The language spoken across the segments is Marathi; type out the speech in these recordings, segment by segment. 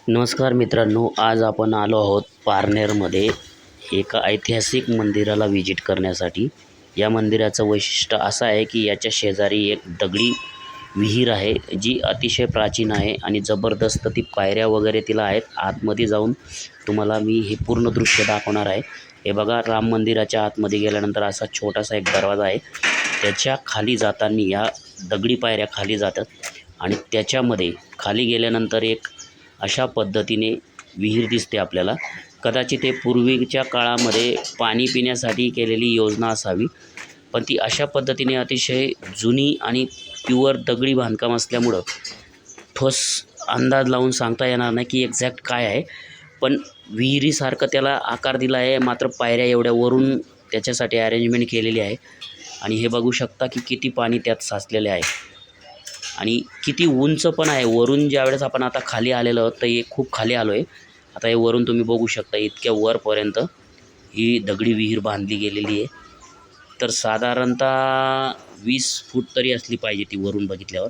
नमस्कार मित्रांनो, आज आपण आलो आहोत पारनेरमध्ये एका ऐतिहासिक मंदिराला व्हिजिट करण्यासाठी. या मंदिराचं वैशिष्ट्य असं आहे की याच्या शेजारी एक दगडी विहीर आहे, जी अतिशय प्राचीन आहे आणि जबरदस्त ती पायऱ्या वगैरे तिला आहेत. आतमध्ये जाऊन तुम्हाला मी हे पूर्ण दृश्य दाखवणार आहे. हे बघा, राम मंदिराच्या आतमध्ये गेल्यानंतर असा छोटासा एक दरवाजा आहे. त्याच्या खाली जाताना या दगडी पायऱ्या खाली जातात आणि त्याच्यामध्ये खाली गेल्यानंतर एक अशा पद्धतीने विहीर दिसते आपल्याला. कदाचित हे पूर्वीच्या काळामध्ये पाणी पिण्यासाठी केलेली योजना असावी, पण ती अशा पद्धतीने अतिशय जुनी आणि प्युअर दगडी बांधकाम असल्यामुळं ठोस अंदाज लावून सांगता येणार नाही की एक्झॅक्ट काय आहे. पण विहिरीसारखं त्याला आकार दिला आहे, मात्र पायऱ्या एवढ्या वरून त्याच्यासाठी अरेंजमेंट केलेली आहे. आणि हे बघू शकता की किती पाणी त्यात साचलेले आहे आणि किती उंच पण आहे. वरून ज्यावेळेस आपण आता खाली आलेलो आहोत, तर हे खूप खाली आलो आहे. आता हे वरून तुम्ही बघू शकता, इतक्या वरपर्यंत ही दगडी विहीर बांधली गेलेली आहे. तर साधारणतः 20 फूट तरी असली पाहिजे ती वरून बघितल्यावर.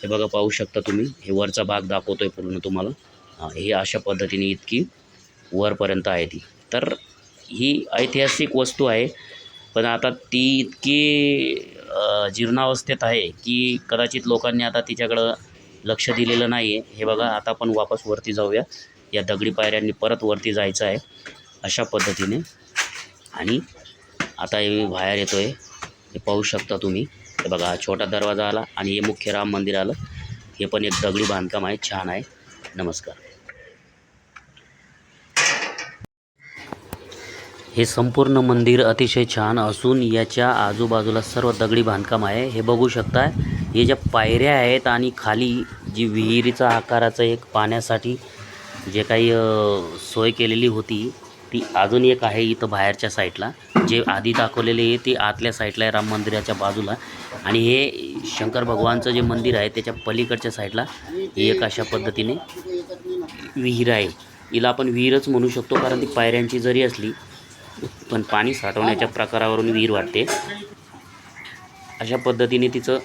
हे बघा, पाहू शकता तुम्ही. हे वरचा भाग दाखवतोय पूर्ण तुम्हाला. हे अशा पद्धतीने इतकी वरपर्यंत आहे ती. तर ही ऐतिहासिक वस्तू आहे, पण आता ती इतकी जीर्णावस्थेत आहे की कदाचित लोकांनी आता तिच्याकडं लक्ष दिलेलं नाही आहे. हे बघा, आता आपण वापस वरती जाऊया. या दगडी पायऱ्यांनी परत वरती जायचं आहे अशा पद्धतीने. आणि आता हे बाहेर येतो आहे, हे पाहू शकता तुम्ही. हे बघा, हा छोटा दरवाजा आला आणि हे मुख्य राम मंदिर आलं. हे पण एक दगडी बांधकाम आहे, छान आहे. नमस्कार. हे संपूर्ण मंदिर अतिशय छान असून याच्या आजूबाजूला सर्व दगडी बांधकाम आहे. हे बघू शकता, हे ज्या पायऱ्या आहेत आणि खाली जी विहिरीचा आकाराचं एक पाण्यासाठी जे काही सोय केलेली होती, ती अजून एक आहे इथं बाहेरच्या साईडला. जे आधी दाखवलेले आहे ते आतल्या साईडला आहे, राम मंदिराच्या बाजूला. आणि हे शंकर भगवानचं जे मंदिर आहे त्याच्या पलीकडच्या साईडला ही एक अशा पद्धतीने विहीर आहे. हिला आपण विहीरच म्हणू शकतो, कारण ती पायऱ्यांची जरी असली पण पाणी साठवण्याच्या प्रकारावरून विहीर वाटते. अशा पद्धतीने तिचं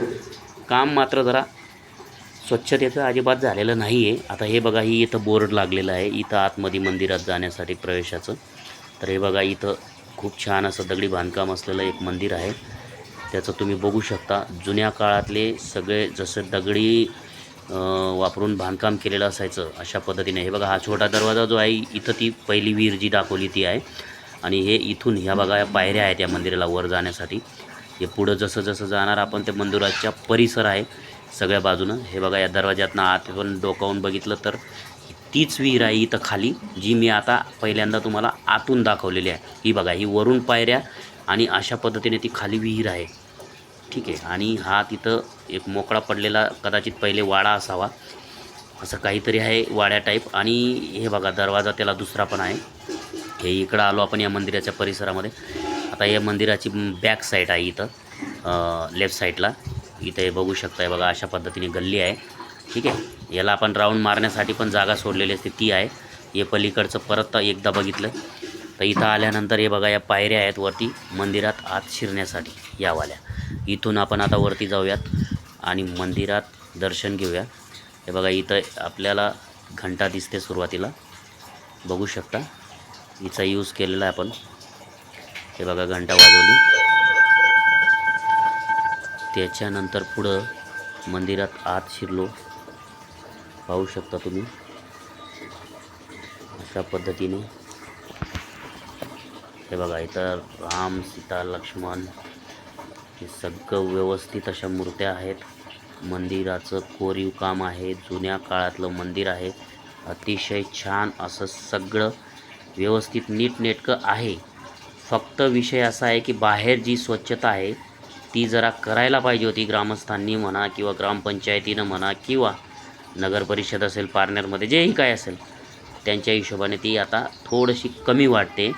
काम मात्र जरा स्वच्छतेचं अजिबात झालेलं नाही आहे. आता हे बघा, ही इथं बोर्ड लागलेलं आहे इथं आतमध्ये मंदिरात जाण्यासाठी प्रवेशाचं. तर हे बघा, इथं खूप छान असं दगडी बांधकाम असलेलं एक मंदिर आहे. त्याचं तुम्ही बघू शकता. जुन्या काळातले सगळे जसं दगडी वापरून बांधकाम केलेलं असायचं अशा पद्धतीने. हे बघा, हा छोटा दरवाजा जो आहे इथं ती पहिली विहीर जी दाखवली ती आहे. आणि हे इथून ह्या बघा, या पायऱ्या आहेत या मंदिराला वर जाण्यासाठी. हे पुढं जसं जसं जाणार आपण त्या मंदिराच्या परिसर आहे सगळ्या बाजूनं. हे बघा, या दरवाज्यातनं आत पण डोकावून बघितलं तर तीच विहीर आहे इथं खाली, जी मी आता पहिल्यांदा तुम्हाला आतून दाखवलेली आहे. ही बघा, ही वरून पायऱ्या आणि अशा पद्धतीने ती खाली विहीर आहे. ठीक आहे. आणि हा तिथं एक मोकळा पडलेला कदाचित पहिले वाडा असावा, असं काहीतरी आहे वाड्या टाईप. आणि हे बघा, दरवाजा त्याला दुसरा पण आहे. हे इकडं आलो आपण या मंदिराच्या परिसरामध्ये. आता या मंदिराची बॅक साईड आहे इथं लेफ्ट साईडला. इथं हे बघू शकता, हे बघा, अशा पद्धतीने गल्ली आहे. ठीक आहे. याला आपण राऊंड मारण्यासाठी पण जागा सोडलेली असते, ती आहे. हे पलीकडचं परत एकदा बघितलं तर इथं आल्यानंतर हे बघा, या पायऱ्या आहेत वरती मंदिरात आत शिरण्यासाठी यावाल्या. इथून आपण आता वरती जाऊयात आणि मंदिरात दर्शन घेऊया. हे बघा, इथं आपल्याला घंटा दिसते सुरुवातीला, बघू शकता. हिचा यूज केलेला आहे आपण. हे बघा, घंटा वाजवली. त्याच्यानंतर पुढं मंदिरात आत शिरलो, पाहू शकता तुम्ही अशा पद्धतीने. हे बघा, इथं राम, सीता, लक्ष्मण हे सगळं व्यवस्थित अशा मूर्त्या आहेत. मंदिराचं कोरीव काम आहे, जुन्या काळातलं मंदिर आहे. अतिशय छान असं सगळं व्यवस्थित नीटनेटकं आहे. फक्त विषय असा आहे की बाहेर जी स्वच्छता आहे ती जरा करायला पाहिजे होती ग्रामस्थांनी म्हणा, किंवा ग्रामपंचायतीनं म्हणा, किंवा नगर परिषद असेल पारनेरमध्ये, जेही काय असेल त्यांच्या हिशोबाने ती आता थोडीशी कमी वाटते.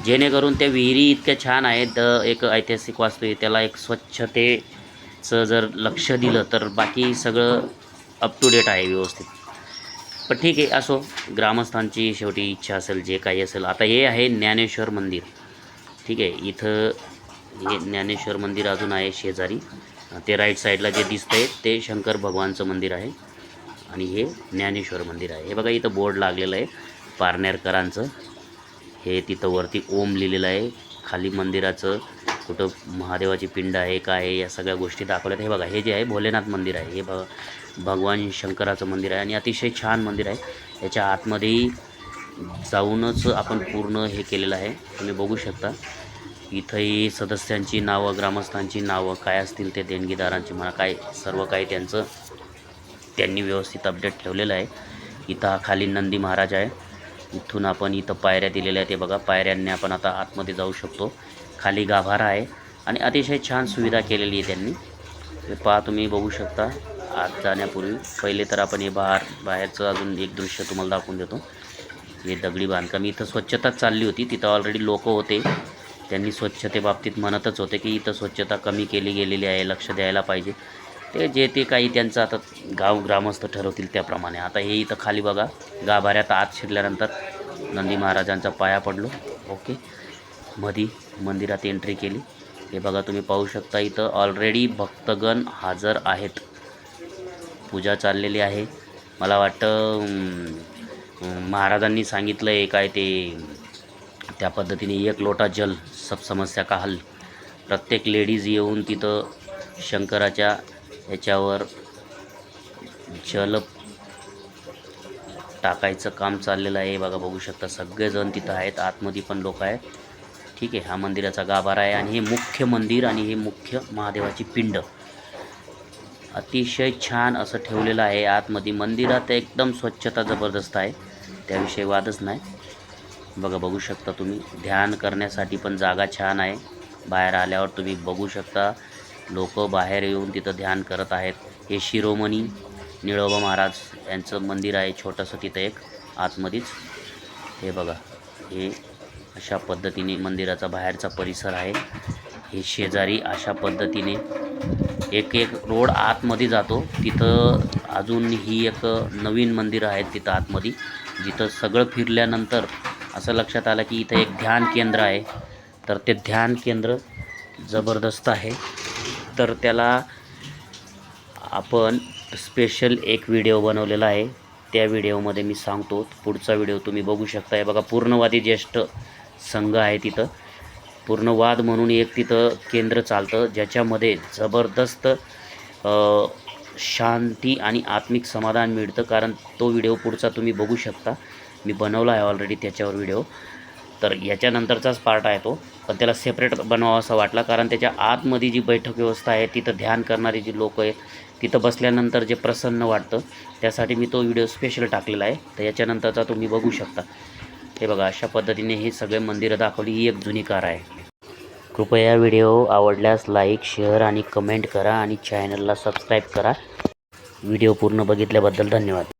जेणेकरून त्या विहिरी इतक्या छान आहेत, एक ऐतिहासिक वास्तू आहे, त्याला एक स्वच्छतेचं जर लक्ष दिलं तर बाकी सगळं अप टू डेट आहे व्यवस्थित. पण ठीक आहे, असो, ग्रामस्थांची शेवटी इच्छा असेल, जे काही असेल. आता हे आहे ज्ञानेश्वर मंदिर. ठीक आहे. इथं हे ज्ञानेश्वर मंदिर अजून आहे शेजारी. ते राईट साईडला जे दिसतंय ते शंकर भगवानचं मंदिर आहे. आणि हे ज्ञानेश्वर मंदिर आहे. हे बघा इथं बोर्ड लागलेलं आहे पारनेरकरांचं. हे तिथं वरती ओम लिहिलेलं आहे. खाली मंदिराचं कुठं महादेवाची पिंड आहे काय आहे या सगळ्या गोष्टी दाखवल्यात. हे बघा हे जे आहे भोलेनाथ मंदिर आहे. हे भगवान शंकराचं मंदिर आहे आणि अतिशय छान मंदिर आहे. याच्या आतमध्येही जाऊनच आपण पूर्ण हे केलेलं आहे. तुम्ही बघू शकता इथंही सदस्यांची नावं, ग्रामस्थांची नावं काय असतील ते देणगीदारांची म्हणा काय सर्व काही त्यांनी व्यवस्थित अपडेट ठेवलेलं आहे. इथं हा खाली नंदी महाराज आहे. इथून आपण इथं पायऱ्या दिलेल्या आहेत. हे बघा पायऱ्यांनी आपण आता आतमध्ये जाऊ शकतो. खाली गाभारा आहे आणि अतिशय छान सुविधा केलेली आहे त्यांनी. हे पहा तुम्ही बघू शकता. आत जाण्यापूर्वी पहिले तर आपण हे बाहेरचं अजून एक दृश्य तुम्हाला दाखवून देतो. हे दगडी बांधकाम. इथं स्वच्छताच चालली होती. तिथं ऑलरेडी लोक होते. त्यांनी स्वच्छतेबाबतीत म्हणतच होते की इथं स्वच्छता कमी केली गेलेली आहे, लक्ष द्यायला पाहिजे. ते काही त्यांचं आता ग्रामस्थ ठरवतील त्याप्रमाणे. आता हे इथं खाली बघा गाभाऱ्यात आत शिरल्यानंतर नंदी महाराजांचा पाया पडलो. ओके, मधी मंदिरात एंट्री केली. हे बघा तुम्ही पाहू शकता इथं ऑलरेडी भक्तगण हजर आहेत. पूजा चाललेली आहे. मला वाटतं महाराजांनी सांगितलं आहे काय ते त्या पद्धतीने 1 लोटा जल सब समस्या का हल. प्रत्येक लेडीज येऊन तिथं शंकराच्या याच्यावर जल टाकायचं काम चाललेलं आहे. बघा बघू शकता सगळेजण तिथं आहेत. आतमध्ये पण लोक आहेत. ठीक आहे, हा मंदिराचा गाभारा आहे आणि हे मुख्य मंदिर आणि हे मुख्य महादेवाची पिंड अतिशय छान असं ठेवलेलं आहे. आतमध्ये मंदिरात एकदम स्वच्छता जबरदस्त आहे, त्याविषयी वादच नाही. बघा बघू शकता तुम्ही ध्यान करण्यासाठी पण जागा छान आहे. बाहेर आल्यावर तुम्ही बघू शकता लोक बाहेर येऊन तिथं ध्यान करत आहेत. हे शिरोमणी निळोबा महाराज यांचं मंदिर आहे छोटंसं तिथं एक आतमध्येच. हे बघा हे अशा पद्धतीने मंदिराचा बाहेरचा परिसर आहे. हे शेजारी अशा पद्धतीने एक रोड आतमध्ये जातो. तिथं अजून ही एक नवीन मंदिरं आहेत तिथं आतमध्ये, जिथं सगळं फिरल्यानंतर असं लक्षात आलं की इथं एक ध्यान केंद्र आहे. तर ते ध्यान केंद्र जबरदस्त आहे. तर त्याला आपण स्पेशल एक व्हिडिओ बनवलेला आहे. त्या व्हिडिओमध्ये मी सांगतो. पुढचा व्हिडिओ तुम्ही बघू शकता. हे बघा पूर्णवादी ज्येष्ठ संघ आहे तिथं. पूर्णवाद म्हणून एक तिथं केंद्र चालतं ज्याच्यामध्ये जबरदस्त शांती आणि आत्मिक समाधान मिळतं. कारण तो व्हिडिओ पुढचा तुम्ही बघू शकता. मी बनवला आहे ऑलरेडी त्याच्यावर व्हिडिओ. तर याच्यानंतरचाच पार्ट आहे तो, पण त्याला सेपरेट बनवावा असं वाटला कारण त्याच्या आतमध्ये जी बैठक व्यवस्था आहे तिथं ध्यान करणारी जी लोक आहेत तिथं बसल्यानंतर जे प्रसन्न वाटतं त्यासाठी मी तो व्हिडिओ स्पेशल टाकलेला आहे. तर याच्यानंतरचा तुम्ही बघू शकता. हे बघा अशा पद्धतीने ही सगळे मंदिरं दाखवली. ही एक जुनी कार आहे. कृपया व्हिडिओ आवडल्यास लाईक, शेअर आणि कमेंट करा आणि चॅनलला सबस्क्राईब करा. व्हिडिओ पूर्ण बघितल्याबद्दल धन्यवाद.